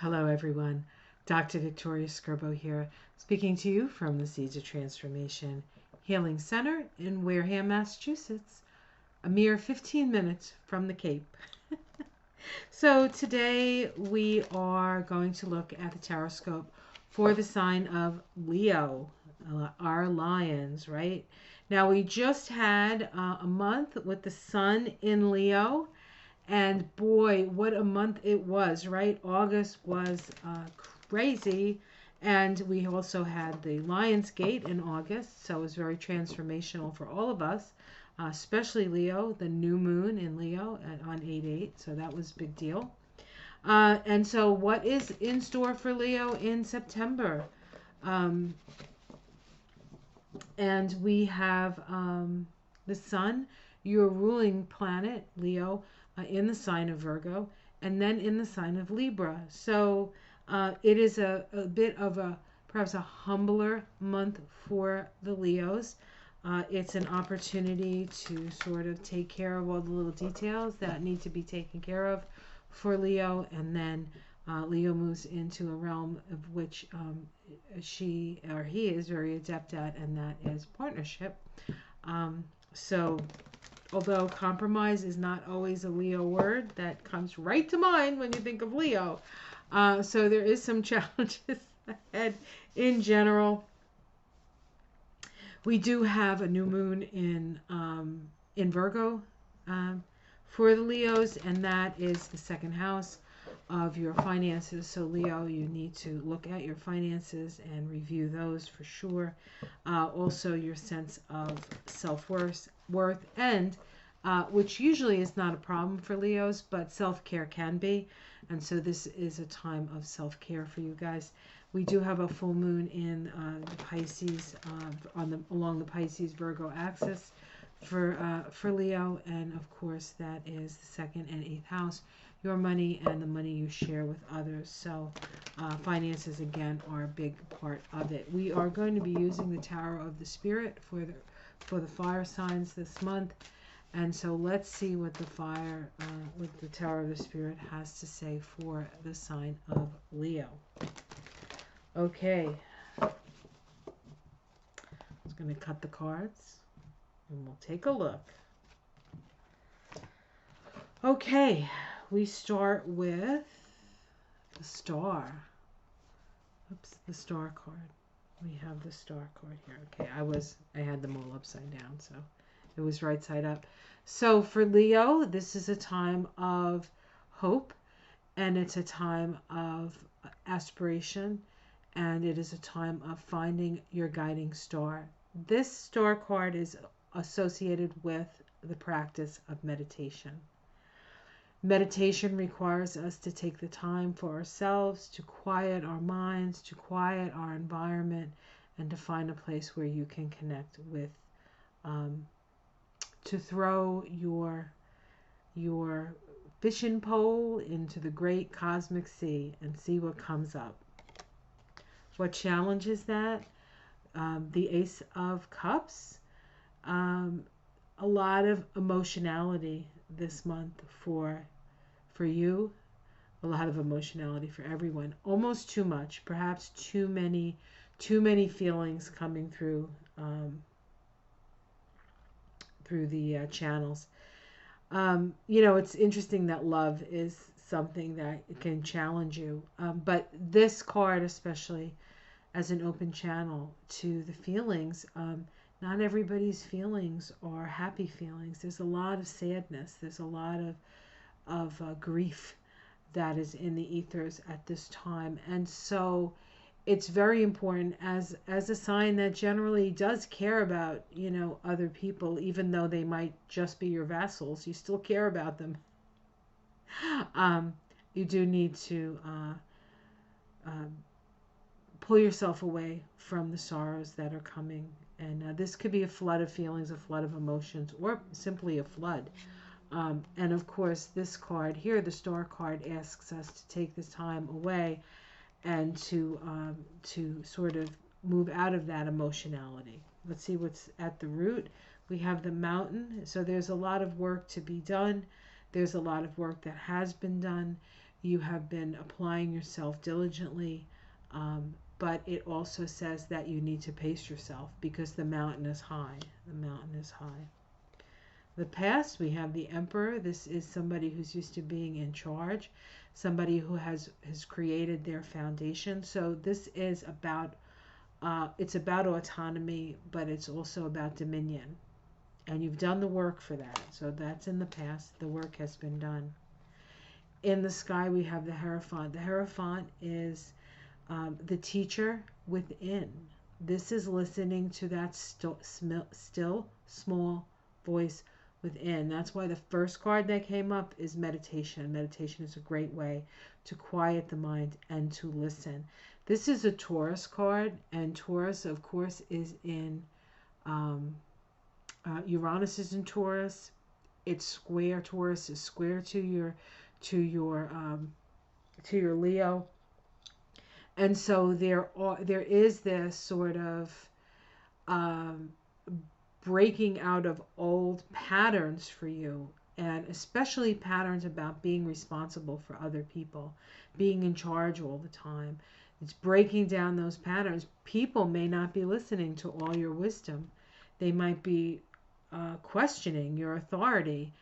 Hello, everyone. Dr. Victoria Skirbo here, speaking to you from the Seeds of Transformation Healing Center in Wareham, Massachusetts, a mere 15 minutes from the Cape. So today we are going to look at the tarot scope for the sign of Leo, our lions, right? Now we just had a month with the sun in Leo. And boy, what a month it was, right? August was crazy. And we also had the Lion's Gate in August. So it was very transformational for all of us, especially Leo, the new moon in Leo on 8/8. So that was a big deal. And so what is in store for Leo in September? And we have the sun, your ruling planet, Leo, in the sign of Virgo, and then in the sign of Libra. So it is a bit of perhaps a humbler month for the Leos. It's an opportunity to sort of take care of all the little details that need to be taken care of for Leo, and then Leo moves into a realm of which she or he is very adept at, and that is partnership. So although compromise is not always a Leo word that comes right to mind when you think of Leo. So there is some challenges ahead in general. We do have a new moon in Virgo for the Leos, and that is the second house of your finances. So Leo, you need to look at your finances and review those for sure. Also your sense of self-worth, and which usually is not a problem for Leos, but self-care can be. And so this is a time of self-care for you guys. We do have a full moon in the Pisces, along the Pisces Virgo axis for Leo, and of course that is the second and eighth house, your money and the money you share with others. So finances again are a big part of it. We are going to be using the Tower of the Spirit for the fire signs this month. And so let's see what what the Tower of the Spirit has to say for the sign of Leo. Okay. I'm just going to cut the cards and we'll take a look. Okay, we start with the star. Oops, the star card. We have the star card here. Okay, I had them all upside down, so it was right side up. So for Leo, this is a time of hope, and it's a time of aspiration, and it is a time of finding your guiding star. This star card is associated with the practice of meditation. Meditation requires us to take the time for ourselves, to quiet our minds, to quiet our environment, and to find a place where you can connect with, to throw your fishing pole into the great cosmic sea and see what comes up. What challenges that? The Ace of Cups. A lot of emotionality this month for you. A lot of emotionality for everyone. Almost too much. Perhaps too many feelings coming through the channels. It's interesting that love is something that can challenge you. But this card especially as an open channel to the feelings. Not everybody's feelings are happy feelings. There's a lot of sadness. There's a lot of grief that is in the ethers at this time. And so it's very important as a sign that generally does care about, other people, even though they might just be your vassals. You still care about them. You do need to pull yourself away from the sorrows that are coming. And this could be a flood of feelings, a flood of emotions, or simply a flood. And of course, this card here, the star card, asks us to take this time away and to sort of move out of that emotionality. Let's see what's at the root. We have the Mountain. So there's a lot of work to be done. There's a lot of work that has been done. You have been applying yourself diligently, but it also says that you need to pace yourself because the mountain is high. The mountain is high. The past, we have the Emperor. This is somebody who's used to being in charge, somebody who has created their foundation. So this is about it's about autonomy, but it's also about dominion. And you've done the work for that. So that's in the past. The work has been done. In the sky, we have the Hierophant. The Hierophant is the teacher within. This is listening to that still, small voice within. That's why the first card that came up is meditation. Meditation is a great way to quiet the mind and to listen. This is a Taurus card, and Taurus, of course, is in Uranus is in Taurus. It's square. Taurus is square to your Leo, and so there is this sort of breaking out of old patterns for you, and especially patterns about being responsible for other people, being in charge all the time. It's breaking down those patterns. People may not be listening to all your wisdom. They might be questioning your authority,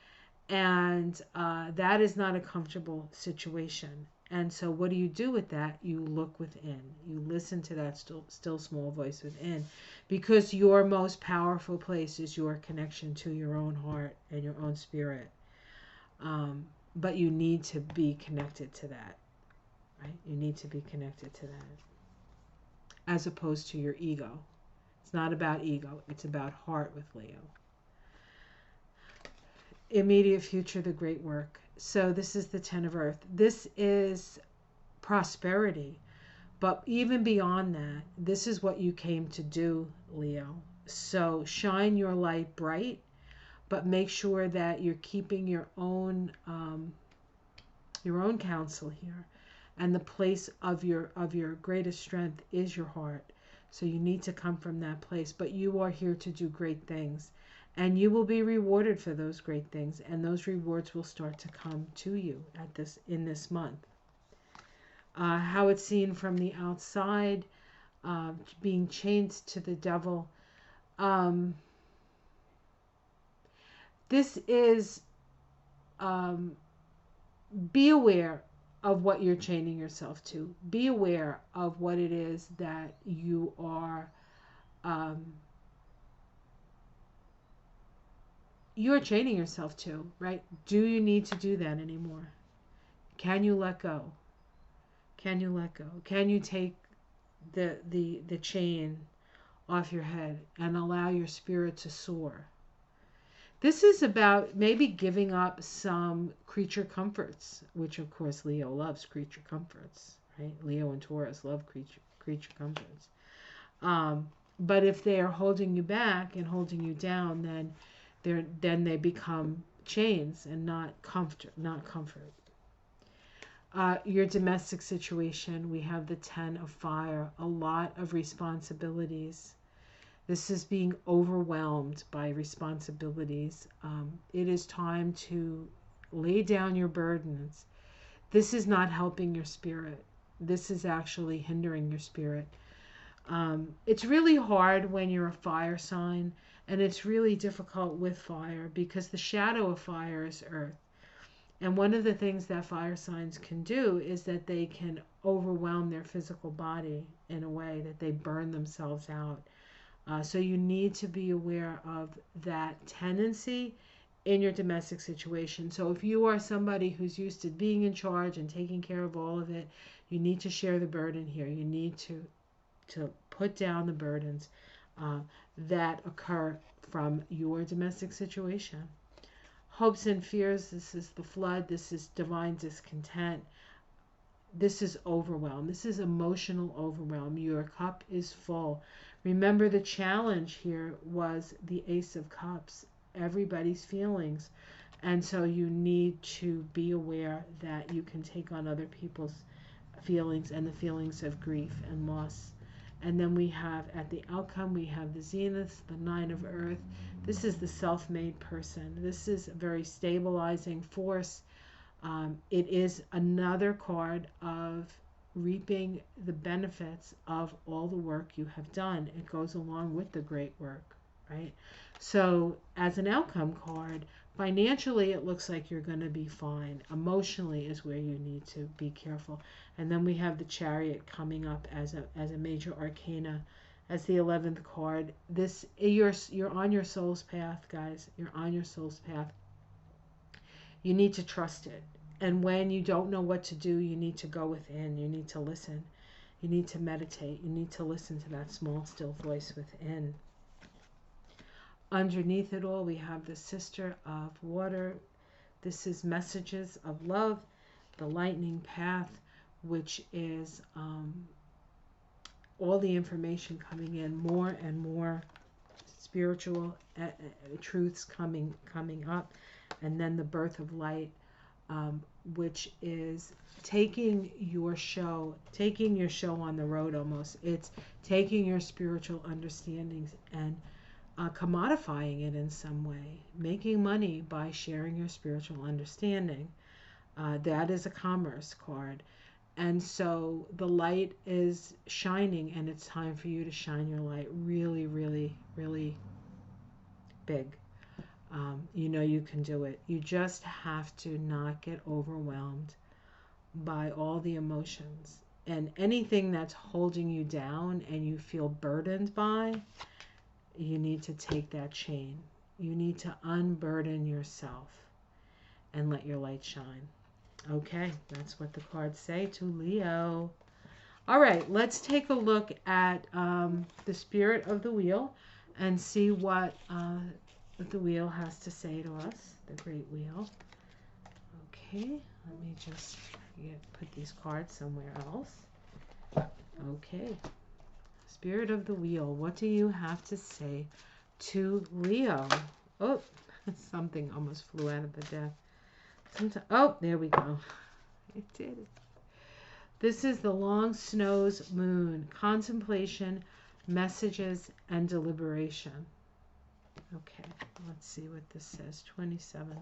and that is not a comfortable situation. And so what do you do with that? You look within. You listen to that still small voice within, because your most powerful place is your connection to your own heart and your own spirit. But you need to be connected to that, right? You need to be connected to that, as opposed to your ego. It's not about ego. It's about heart with Leo. Immediate future, the great work. So this is the Ten of Earth. This is prosperity. But even beyond that, this is what you came to do, Leo. So shine your light bright, but make sure that you're keeping your own counsel here. And the place of your greatest strength is your heart. So you need to come from that place. But you are here to do great things. And you will be rewarded for those great things, and those rewards will start to come to you in this month. How it's seen from the outside, being chained to the devil. This is be aware of what you're chaining yourself to. Be aware of what it is that you are. You're chaining yourself to, right? Do you need to do that anymore? Can you let go? Can you let go? Can you take the chain off your head and allow your spirit to soar? This is about maybe giving up some creature comforts, which of course Leo loves creature comforts, right? Leo and Taurus love creature comforts. But if they are holding you back and holding you down, then they become chains and not comfort. Your domestic situation, we have the Ten of Fire, a lot of responsibilities. This is being overwhelmed by responsibilities. It is time to lay down your burdens. This is not helping your spirit. This is actually hindering your spirit. It's really hard when you're a fire sign. And it's really difficult with fire because the shadow of fire is earth. And one of the things that fire signs can do is that they can overwhelm their physical body in a way that they burn themselves out. So you need to be aware of that tendency in your domestic situation. So if you are somebody who's used to being in charge and taking care of all of it, you need to share the burden here. You need to put down the burdens that occur from your domestic situation. Hopes and fears, this is the flood, this is divine discontent, this is overwhelm, this is emotional overwhelm. Your cup is full. Remember, the challenge here was the Ace of Cups, everybody's feelings, and so you need to be aware that you can take on other people's feelings and the feelings of grief and loss. And then we have, at the outcome, we have the Zenith, the Nine of Earth. This is the self-made person. This is a very stabilizing force. It is another card of reaping the benefits of all the work you have done. It goes along with the great work, right? So, as an outcome card, financially it looks like you're going to be fine. Emotionally is where you need to be careful. And then we have the Chariot coming up as a major arcana, as the 11th card. This you're on your soul's path, guys. You're on your soul's path. You need to trust it. And when you don't know what to do, you need to go within. You need to listen. You need to meditate. You need to listen to that small, still voice within. Underneath it all, we have the Sister of Water. This is messages of love, the lightning path, which is all the information coming in, more and more spiritual truths coming up, and then the birth of light, which is taking your show on the road almost. It's taking your spiritual understandings and commodifying it in some way, making money by sharing your spiritual understanding. That is a commerce card. And so the light is shining, and it's time for you to shine your light really, really, really big. You know you can do it. You just have to not get overwhelmed by all the emotions. And anything that's holding you down and you feel burdened by, you need to take that chain. You need to unburden yourself and let your light shine. Okay, that's what the cards say to Leo. All right, let's take a look at the spirit of the wheel and see what the wheel has to say to us, the great wheel. Okay, let me just put these cards somewhere else. Okay, spirit of the wheel, what do you have to say to Leo? Oh, something almost flew out of the deck. Oh, there we go. It did it. This is the long snows moon, contemplation, messages, and deliberation. Okay, let's see what this says. 27.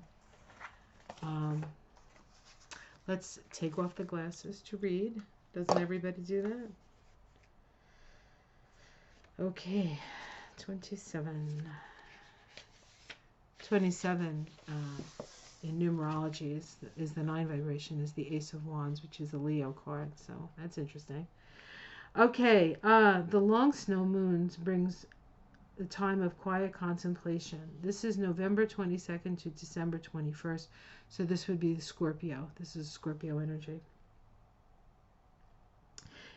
Let's take off the glasses to read. Doesn't everybody do that? Okay, 27. 27 in numerology is the 9 vibration, is the Ace of Wands, which is a Leo card. So that's interesting. Okay, the long snow moons brings the time of quiet contemplation. This is November 22nd to December 21st. So this would be the Scorpio. This is Scorpio energy.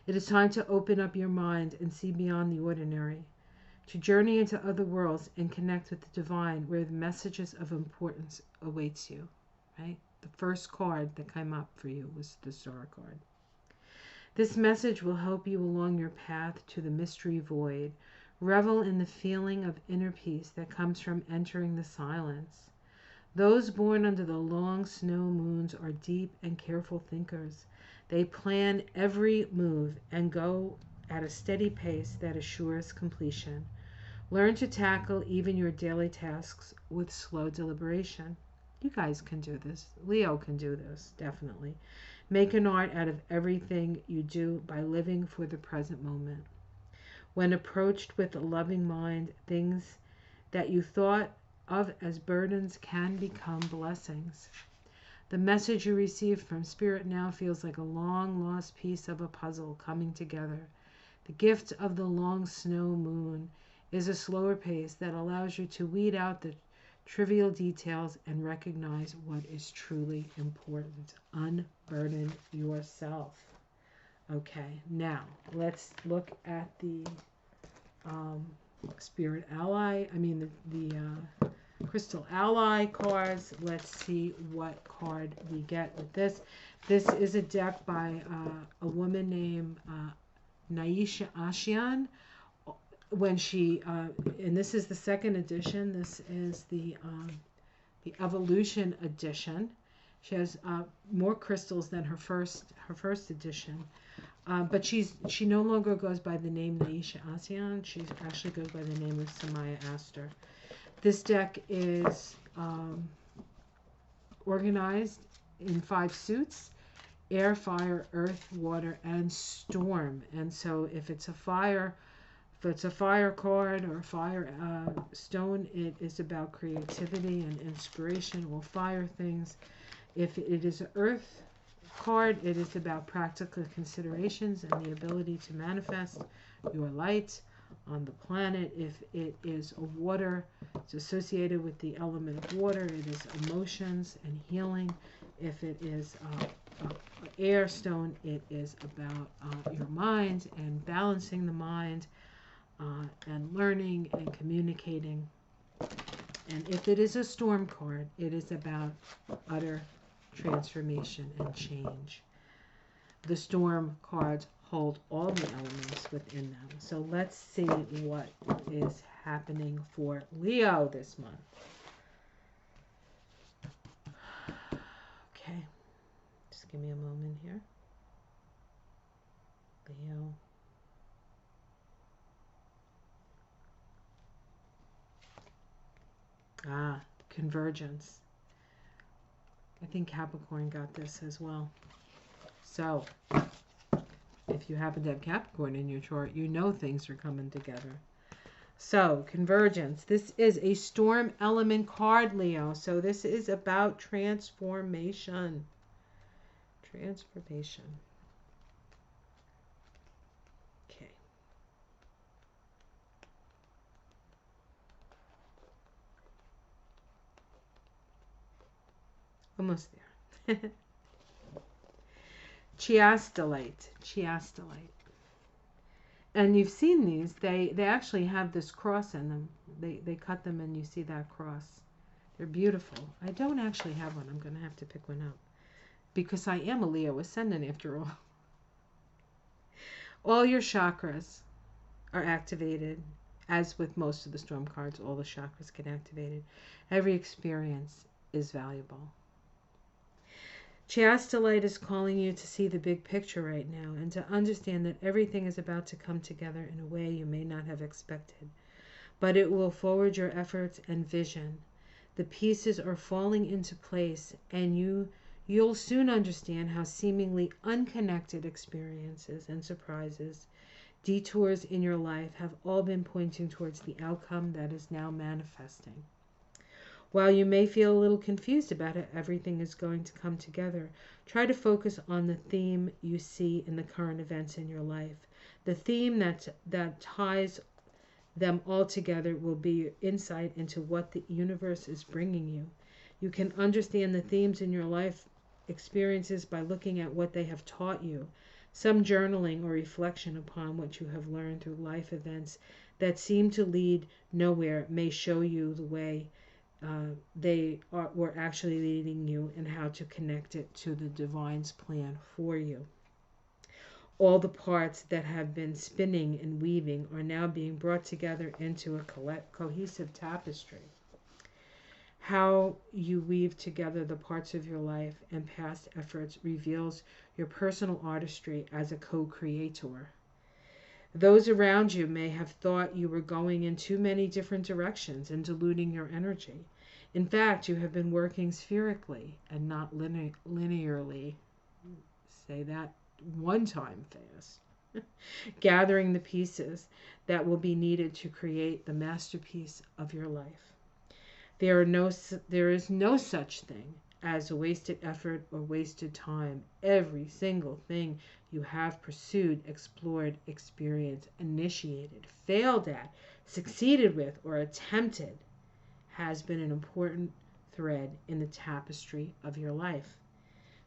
It is time to open up your mind and see beyond the ordinary, to journey into other worlds and connect with the divine, where the messages of importance awaits you, right? The first card that came up for you was the Star card. This message will help you along your path to the mystery void. Revel in the feeling of inner peace that comes from entering the silence. Those born under the long snow moons are deep and careful thinkers. They plan every move and go at a steady pace that assures completion. Learn to tackle even your daily tasks with slow deliberation. You guys can do this. Leo can do this, definitely. Make an art out of everything you do by living for the present moment. When approached with a loving mind, things that you thought of as burdens can become blessings. The message you received from Spirit now feels like a long-lost piece of a puzzle coming together. The gift of the long snow moon is a slower pace that allows you to weed out the trivial details and recognize what is truly important. Unburden yourself. Okay, now let's look at the Spirit Ally. The Crystal Ally cards. Let's see what card we get with this. This is a deck by a woman named Naisha Ashian. When she and this is the second edition. This is the Evolution edition. She has more crystals than her first edition. But she no longer goes by the name Naisha Ashian. She actually goes by the name of Samaya Aster. This deck is organized. in 5 suits: air, fire, earth, water, and storm. And so if it's a fire card or a fire stone, it is about creativity and inspiration. Will fire things. If it is an earth card, it is about practical considerations and the ability to manifest your light on the planet. If it is a water, it's associated with the element of water. It is emotions and healing. If it is air stone, it is about your mind and balancing the mind and learning and communicating. And if it is a storm card, it is about utter transformation and change. The storm cards hold all the elements within them. So let's see what is happening for Leo this month. Okay, just give me a moment here. Leo. Convergence. I think Capricorn got this as well. So, if you happen to have Capricorn in your chart, you know things are coming together. So, convergence. This is a storm element card, Leo. So, this is about transformation. Transformation. Okay. Almost there. Chiastolite. And you've seen these. They actually have this cross in them. They cut them and you see that cross. They're beautiful. I don't actually have one. I'm going to have to pick one up. Because I am a Leo ascendant after all. All your chakras are activated. As with most of the storm cards, all the chakras get activated. Every experience is valuable. Chiastolite is calling you to see the big picture right now and to understand that everything is about to come together in a way you may not have expected. But it will forward your efforts and vision. The pieces are falling into place and you'll soon understand how seemingly unconnected experiences and surprises, detours in your life have all been pointing towards the outcome that is now manifesting. While you may feel a little confused about how everything is going to come together, try to focus on the theme you see in the current events in your life. The theme that ties them all together will be your insight into what the universe is bringing you. You can understand the themes in your life experiences by looking at what they have taught you. Some journaling or reflection upon what you have learned through life events that seem to lead nowhere may show you the way were actually leading you and how to connect it to the divine's plan for you. All the parts that have been spinning and weaving are now being brought together into a cohesive tapestry. How you weave together the parts of your life and past efforts reveals your personal artistry as a co-creator. Those around you may have thought you were going in too many different directions and diluting your energy. In fact, you have been working spherically and not linearly. Say that one time fast. Gathering the pieces that will be needed to create the masterpiece of your life. There is no such thing as a wasted effort or wasted time. Every single thing you have pursued, explored, experienced, initiated, failed at, succeeded with, or attempted has been an important thread in the tapestry of your life.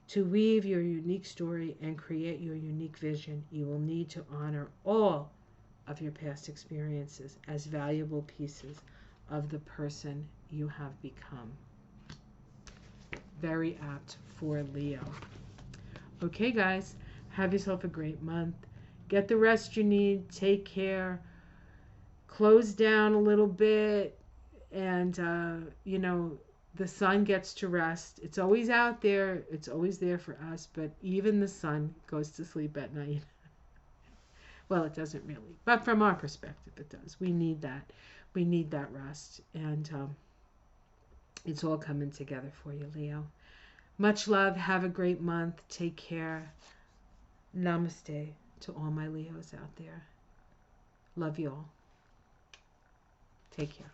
To weave your unique story and create your unique vision, you will need to honor all of your past experiences as valuable pieces of the person you have become. Very apt for Leo. Okay, guys, have yourself a great month. Get the rest you need. Take care. Close down a little bit. And, the sun gets to rest. It's always out there. It's always there for us. But even the sun goes to sleep at night. Well, it doesn't really. But from our perspective, it does. We need that. We need that rest. And it's all coming together for you, Leo. Much love. Have a great month. Take care. Namaste to all my Leos out there. Love you all. Take care.